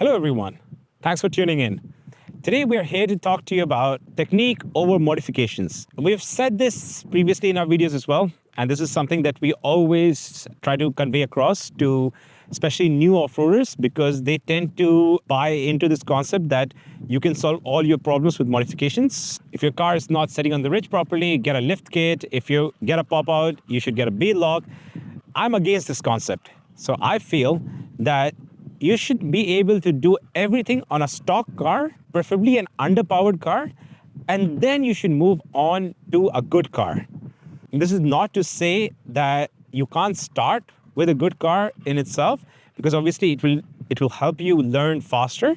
Hello everyone, thanks for tuning in. Today we are here to talk to you about technique over modifications. We have said this previously in our videos as well, and this is something that we always try to convey across to especially new off-roaders, because they tend to buy into this concept that you can solve all your problems with modifications. If your car is not sitting on the ridge properly, get a lift kit. If you get a pop-out, you should get a bead lock. I'm against this concept. So I feel that you should be able to do everything on a stock car, preferably an underpowered car, and then you should move on to a good car. This is not to say that you can't start with a good car in itself, because obviously it will help you learn faster,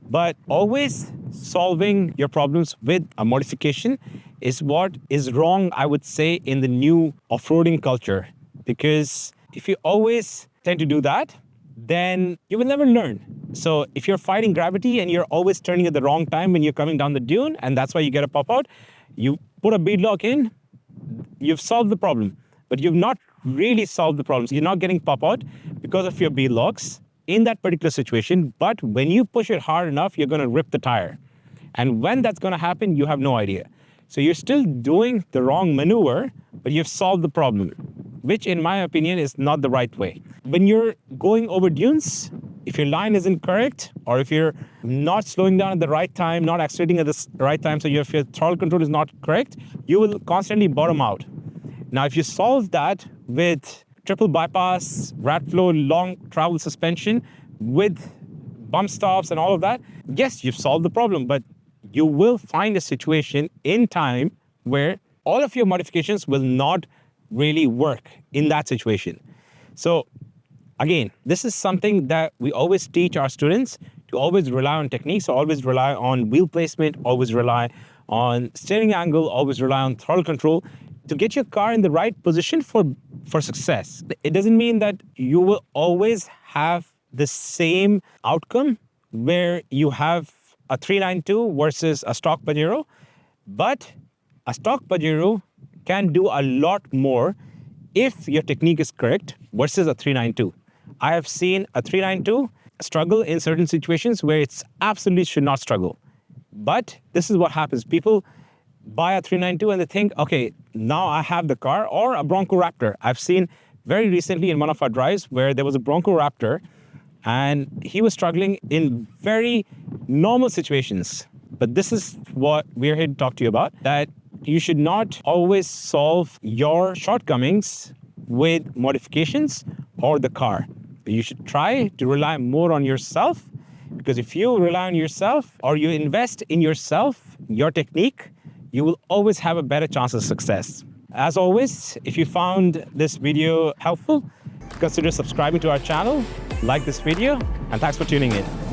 but always solving your problems with a modification is what is wrong, I would say, in the new off-roading culture. Because if you always tend to do that, then you will never learn. So if you're fighting gravity and you're always turning at the wrong time when you're coming down the dune, and that's why you get a pop-out, you put a bead lock in, you've solved the problem. But you've not really solved the problem. So you're not getting pop-out because of your bead locks in that particular situation. But when you push it hard enough, you're going to rip the tire. And when that's going to happen, you have no idea. So you're still doing the wrong maneuver, but you've solved the problem, which in my opinion is not the right way. When you're going over dunes, if your line isn't correct, or if you're not slowing down at the right time, not accelerating at the right time, so if your throttle control is not correct, you will constantly bottom out. Now, if you solve that with triple bypass, rat flow, long travel suspension, with bump stops and all of that, yes, you've solved the problem, but you will find a situation in time where all of your modifications will not really work in that situation. So again, this is something that we always teach our students, to always rely on techniques, always rely on wheel placement, always rely on steering angle, always rely on throttle control to get your car in the right position for success. It doesn't mean that you will always have the same outcome where you have a 392 versus a stock Pajero, but a stock Pajero can do a lot more if your technique is correct versus a 392. I have seen a 392 struggle in certain situations where it's absolutely should not struggle. But this is what happens. People buy a 392 and they think, okay, now I have the car, or a Bronco Raptor. I've seen very recently in one of our drives where there was a Bronco Raptor and he was struggling in very normal situations. But this is what we're here to talk to you about, that you should not always solve your shortcomings with modifications or the car. You should try to rely more on yourself, because if you rely on yourself or you invest in yourself, your technique, you will always have a better chance of success. As always, if you found this video helpful, consider subscribing to our channel, like this video, and thanks for tuning in.